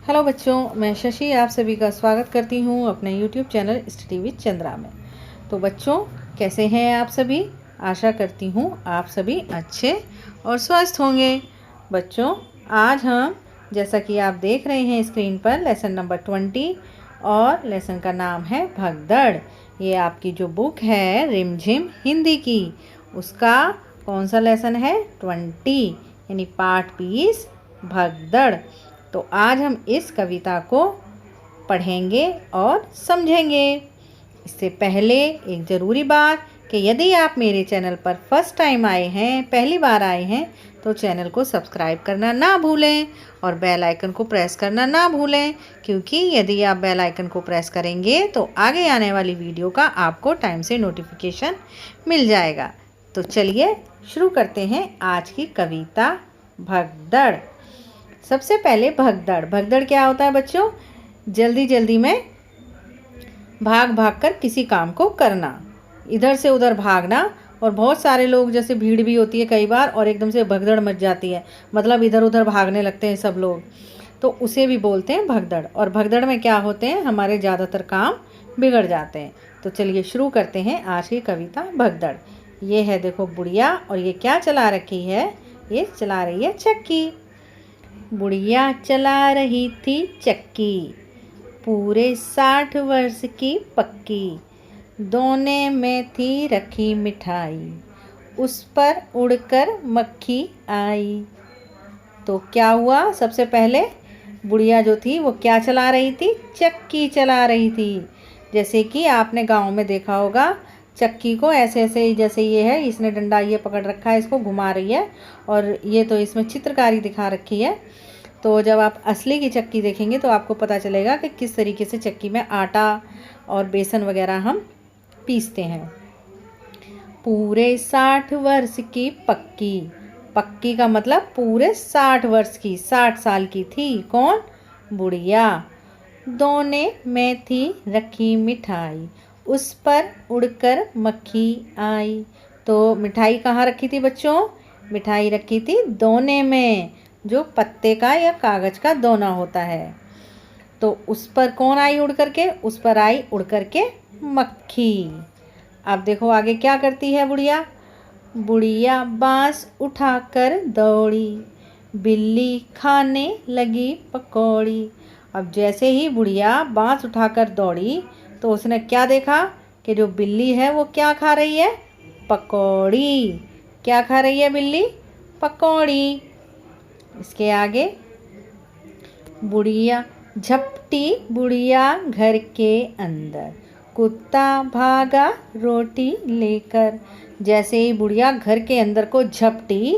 Hello बच्चों, मैं शशि आप सभी का स्वागत करती हूँ अपने YouTube channel study with Chandra में। तो बच्चों, कैसे हैं आप सभी? आशा करती हूँ आप सभी अच्छे और स्वस्थ होंगे। बच्चों, आज हम, जैसा कि आप देख रहे हैं स्क्रीन पर, लेसन नंबर 20 और लेसन का नाम है भगदड़। ये आपकी जो बुक है रिमझिम हिंदी की, उसका कौन सा लेसन है? 20, यानी पार्ट 20 भगदड़। तो आज हम इस कविता को पढ़ेंगे और समझेंगे। इससे पहले एक ज़रूरी बात कि यदि आप मेरे चैनल पर फर्स्ट टाइम आए हैं, पहली बार आए हैं, तो चैनल को सब्सक्राइब करना ना भूलें और बेल आइकन को प्रेस करना ना भूलें, क्योंकि यदि आप बेल आइकन को प्रेस करेंगे तो आगे आने वाली वीडियो का आपको टाइम से नोटिफिकेशन मिल जाएगा। तो चलिए शुरू करते हैं आज की कविता भगदड़। सबसे पहले भगदड़। भगदड़ क्या होता है बच्चों? जल्दी जल्दी में भाग भाग कर किसी काम को करना, इधर से उधर भागना। और बहुत सारे लोग, जैसे भीड़ भी होती है कई बार और एकदम से भगदड़ मच जाती है, मतलब इधर उधर भागने लगते हैं सब लोग, तो उसे भी बोलते हैं भगदड़। और भगदड़ में क्या होते हैं? हमारे ज़्यादातर काम बिगड़ जाते हैं। तो चलिए शुरू करते हैं आज की कविता भगदड़। ये है देखो बुढ़िया, और ये क्या चला रखी है? ये चला रही है चक्की। बुढ़िया चला रही थी चक्की, पूरे 60 वर्ष की पक्की। दोने में थी रखी मिठाई, उस पर उड़कर मक्खी आई। तो क्या हुआ? सबसे पहले बुढ़िया जो थी वो क्या चला रही थी? चक्की चला रही थी। जैसे कि आपने गांव में देखा होगा, चक्की को ऐसे ऐसे, जैसे ये है, इसने डंडा ये पकड़ रखा है, इसको घुमा रही है, और ये तो इसमें चित्रकारी दिखा रखी है। तो जब आप असली की चक्की देखेंगे तो आपको पता चलेगा कि किस तरीके से चक्की में आटा और बेसन वगैरह हम पीसते हैं। पूरे 60 वर्ष की पक्की। पक्की का मतलब पूरे 60 वर्ष की, 60 साल की थी। कौन? बुढ़िया। दोने में थी रखी मिठाई, उस पर उड़कर मक्खी आई। तो मिठाई कहाँ रखी थी बच्चों? मिठाई रखी थी दोने में, जो पत्ते का या कागज़ का दोना होता है। तो उस पर कौन आई उड़ करके? उस पर आई उड़ करके मक्खी। अब देखो आगे क्या करती है बुढ़िया। बुढ़िया बांस उठाकर दौड़ी, बिल्ली खाने लगी पकौड़ी। अब जैसे ही बुढ़िया बांस उठाकर दौड़ी तो उसने क्या देखा कि जो बिल्ली है वो क्या खा रही है? पकौड़ी। क्या खा रही है बिल्ली? पकौड़ी। इसके आगे, बुढ़िया झपटी बुढ़िया घर के अंदर, कुत्ता भागा रोटी लेकर। जैसे ही बुढ़िया घर के अंदर को झपटी,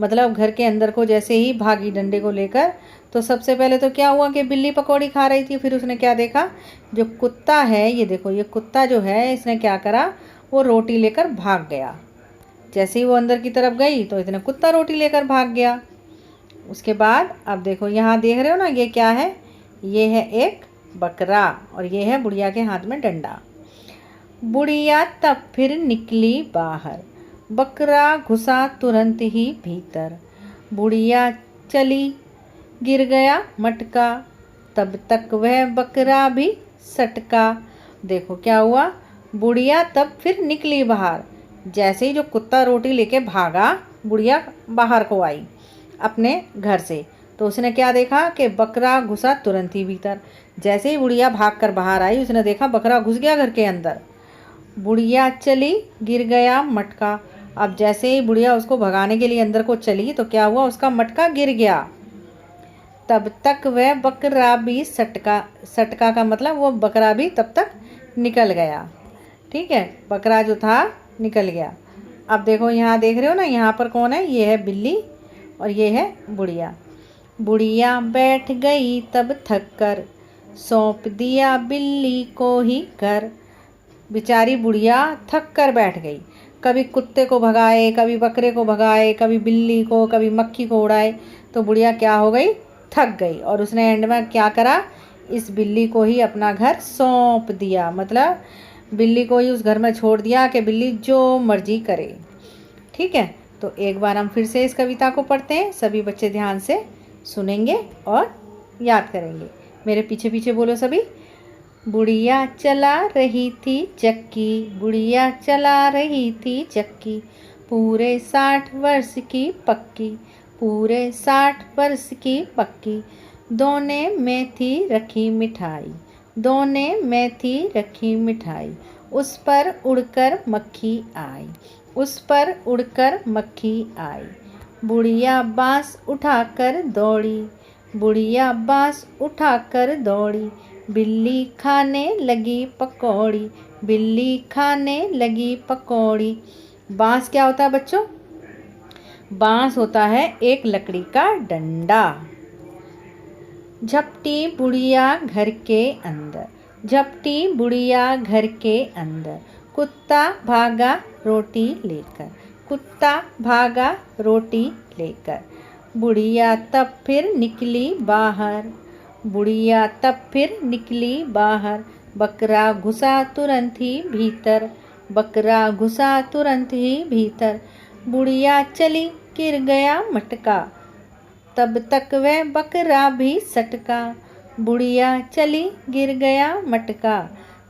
मतलब घर के अंदर को जैसे ही भागी डंडे को लेकर, तो सबसे पहले तो क्या हुआ कि बिल्ली पकौड़ी खा रही थी। फिर उसने क्या देखा? जो कुत्ता है, ये देखो, ये कुत्ता जो है, इसने क्या करा? वो रोटी लेकर भाग गया। जैसे ही वो अंदर की तरफ गई तो इतने कुत्ता रोटी लेकर भाग गया। उसके बाद अब देखो, यहाँ देख रहे हो ना, ये क्या है? ये है एक बकरा, और ये है बुढ़िया के हाथ में डंडा। बुढ़िया तब फिर निकली बाहर, बकरा घुसा तुरंत ही भीतर। बुढ़िया चली, गिर गया मटका, तब तक वह बकरा भी सटका। देखो क्या हुआ? बुढ़िया तब फिर निकली बाहर। जैसे ही जो कुत्ता रोटी लेके भागा, बुढ़िया बाहर को आई अपने घर से, तो उसने क्या देखा कि बकरा घुसा तुरंत ही भीतर। जैसे ही बुढ़िया भागकर बाहर आई, उसने देखा बकरा घुस गया घर के अंदर। बुढ़िया चली, गिर गया मटका। अब जैसे ही बुढ़िया उसको भगाने के लिए अंदर को चली तो क्या हुआ? उसका मटका गिर गया। तब तक वह बकरा भी सटका। सटका का मतलब वो बकरा भी तब तक निकल गया। ठीक है, बकरा जो था निकल गया। अब देखो, यहाँ देख रहे हो ना, यहाँ पर कौन है? ये है बिल्ली और ये है बुढ़िया। बुढ़िया बैठ गई तब थक कर, सौंप दिया बिल्ली को ही घर। बेचारी बुढ़िया थक कर बैठ गई। कभी कुत्ते को भगाए, कभी बकरे को भगाए, कभी बिल्ली को, कभी मक्खी को उड़ाए, तो बुढ़िया क्या हो गई? थक गई। और उसने एंड में क्या करा? इस बिल्ली को ही अपना घर सौंप दिया, मतलब बिल्ली को ही उस घर में छोड़ दिया कि बिल्ली जो मर्जी करे। ठीक है, तो एक बार हम फिर से इस कविता को पढ़ते हैं। सभी बच्चे ध्यान से सुनेंगे और याद करेंगे। मेरे पीछे पीछे बोलो सभी। बुढ़िया चला रही थी चक्की, बुढ़िया चला रही थी चक्की, पूरे 60 वर्ष की पक्की, पूरे 60 वर्ष की पक्की, दोने में थी रखी मिठाई, दोने में थी रखी मिठाई, उस पर उड़कर मक्खी आई, उस पर उड़कर मक्खी आई। बुढ़िया बांस उठाकर दौड़ी, बुढ़िया बांस उठाकर दौड़ी, बिल्ली खाने लगी पकौड़ी, बिल्ली खाने लगी पकौड़ी। बांस क्या होता है बच्चों? बांस होता है एक लकड़ी का डंडा। झपटी बुढ़िया घर के अंदर, झपटी बुढ़िया घर के अंदर, कुत्ता भागा रोटी लेकर, कुत्ता भागा रोटी लेकर। बुढ़िया तब फिर निकली बाहर, बुढ़िया तब फिर निकली बाहर, बकरा घुसा तुरंत ही भीतर, बकरा घुसा तुरंत ही भीतर। बुढ़िया चली गिर गया मटका, तब तक वह बकरा भी सटका, बुढ़िया चली गिर गया मटका,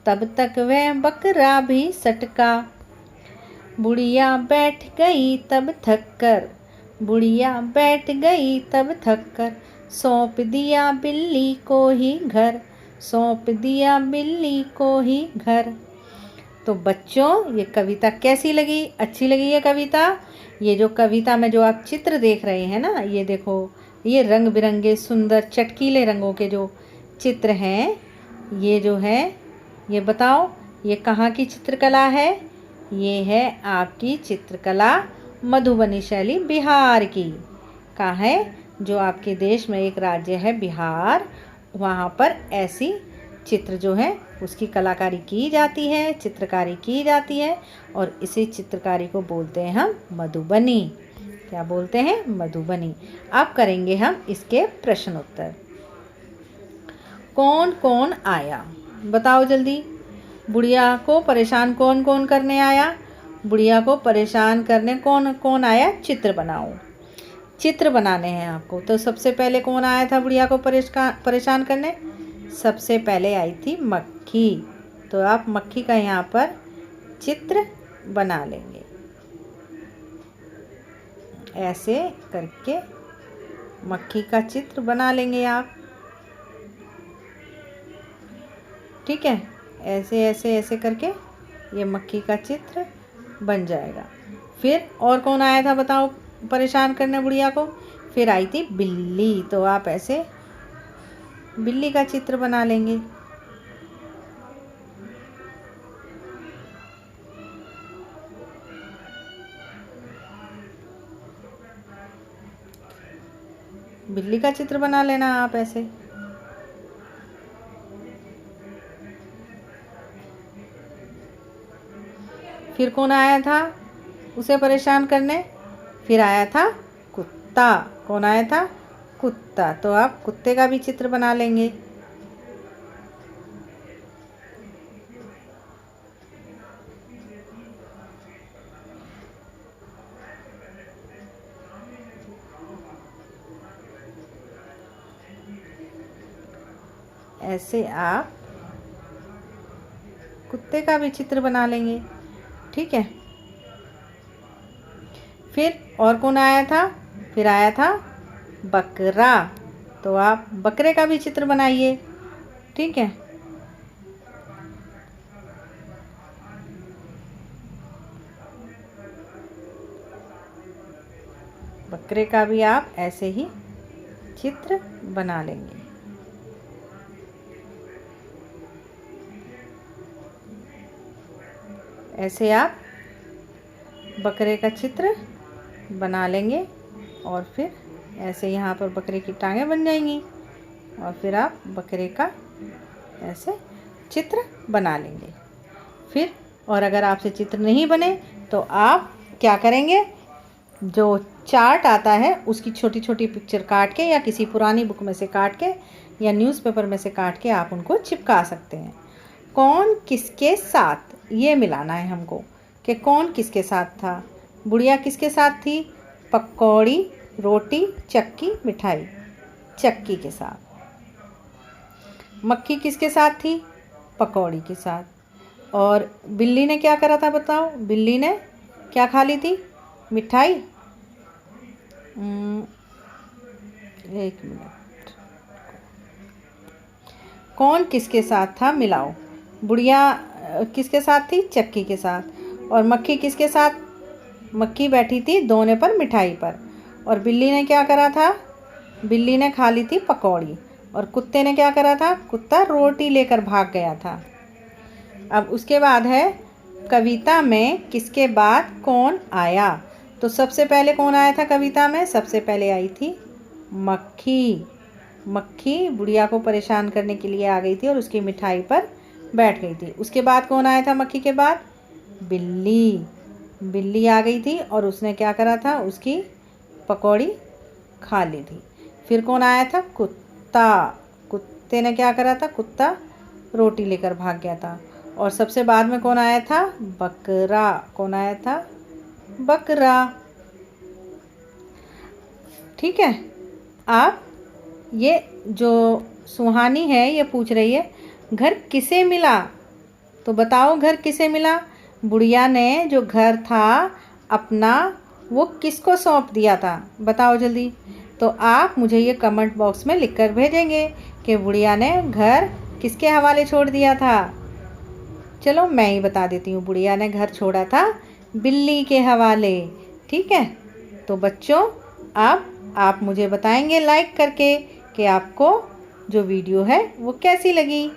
तब तक वह बकरा भी सटका। बुढ़िया बैठ गई तब थक कर, बुढ़िया बैठ गई तब थक कर, सौंप दिया बिल्ली को ही घर, सौंप दिया बिल्ली को ही घर। तो बच्चों ये कविता कैसी लगी? अच्छी लगी ये कविता? ये जो कविता में जो आप चित्र देख रहे हैं ना, ये देखो, ये रंग बिरंगे सुंदर चटकीले रंगों के जो चित्र हैं, ये जो है, ये बताओ ये कहाँ की चित्रकला है? ये है आपकी चित्रकला मधुबनी शैली बिहार की। कहाँ है? जो आपके देश में एक राज्य है बिहार, वहाँ पर ऐसी चित्र जो है उसकी कलाकारी की जाती है, चित्रकारी की जाती है, और इसी चित्रकारी को बोलते हैं हम मधुबनी। क्या बोलते हैं? मधुबनी। अब करेंगे हम इसके प्रश्न उत्तर। कौन कौन आया? बताओ जल्दी। बुढ़िया को परेशान कौन कौन करने आया? बुढ़िया को परेशान करने कौन कौन आया? चित्र बनाओ। चित्र बनाने हैं आपको। तो सबसे पहले कौन आया था बुढ़िया को परेशान करने? सबसे पहले आई थी मक्खी। तो आप मक्खी का यहाँ पर चित्र बना लेंगे, ऐसे करके मक्खी का चित्र बना लेंगे आप। ठीक है, ऐसे ऐसे ऐसे करके ये मक्खी का चित्र बन जाएगा। फिर और कौन आया था बताओ परेशान करने बुढ़िया को? फिर आई थी बिल्ली। तो आप ऐसे बिल्ली का चित्र बना लेंगे। बिल्ली का चित्र बना लेना आप ऐसे। फिर कौन आया था उसे परेशान करने? फिर आया था कुत्ता। कौन आया था? कुत्ता। तो आप कुत्ते का भी चित्र बना लेंगे। ऐसे आप कुत्ते का भी चित्र बना लेंगे। ठीक है। फिर और कौन आया था? फिर आया था बकरा। तो आप बकरे का भी चित्र बनाइए। ठीक है। बकरे का भी आप ऐसे ही चित्र बना लेंगे। ऐसे आप बकरे का चित्र बना लेंगे और फिर ऐसे यहाँ पर बकरे की टांगें बन जाएंगी और फिर आप बकरे का ऐसे चित्र बना लेंगे। फिर और अगर आपसे चित्र नहीं बने तो आप क्या करेंगे? जो चार्ट आता है उसकी छोटी छोटी पिक्चर काट के या किसी पुरानी बुक में से काट के या न्यूज़पेपर में से काट के आप उनको चिपका सकते हैं। कौन किसके साथ, ये मिलाना है हमको कि कौन किसके साथ था। बुढ़िया किसके साथ थी? पकौड़ी, रोटी, चक्की, मिठाई। चक्की के साथ। मक्खी किसके साथ थी? पकौड़ी के साथ। और बिल्ली ने क्या करा था बताओ? बिल्ली ने क्या खा ली थी? मिठाई। एक मिनट, कौन किसके साथ था मिलाओ। बुढ़िया किसके साथ थी? चक्की के साथ। और मक्खी किसके साथ? मक्खी बैठी थी दोने पर, मिठाई पर। और बिल्ली ने क्या करा था? बिल्ली ने खा ली थी पकौड़ी। और कुत्ते ने क्या करा था? कुत्ता रोटी लेकर भाग गया था। अब उसके बाद है कविता में किसके बाद कौन आया। तो सबसे पहले कौन आया था कविता में? सबसे पहले आई थी मक्खी। मक्खी बुढ़िया को परेशान करने के लिए आ गई थी और उसकी मिठाई पर बैठ गई थी। उसके बाद कौन आया था मक्खी के बाद? बिल्ली। बिल्ली आ गई थी और उसने क्या करा था? उसकी पकौड़ी खा ली थी। फिर कौन आया था? कुत्ता। कुत्ते ने क्या करा था? कुत्ता रोटी लेकर भाग गया था। और सबसे बाद में कौन आया था? बकरा। कौन आया था? बकरा। ठीक है। आप ये जो सुहानी है ये पूछ रही है घर किसे मिला। तो बताओ घर किसे मिला। बुढ़िया ने जो घर था अपना वो किसको सौंप दिया था? बताओ जल्दी। तो आप मुझे ये कमेंट बॉक्स में लिखकर भेजेंगे कि बुढ़िया ने घर किसके हवाले छोड़ दिया था। चलो मैं ही बता देती हूँ, बुढ़िया ने घर छोड़ा था बिल्ली के हवाले। ठीक है। तो बच्चों अब आप मुझे बताएंगे लाइक करके कि आपको जो वीडियो है वो कैसी लगी।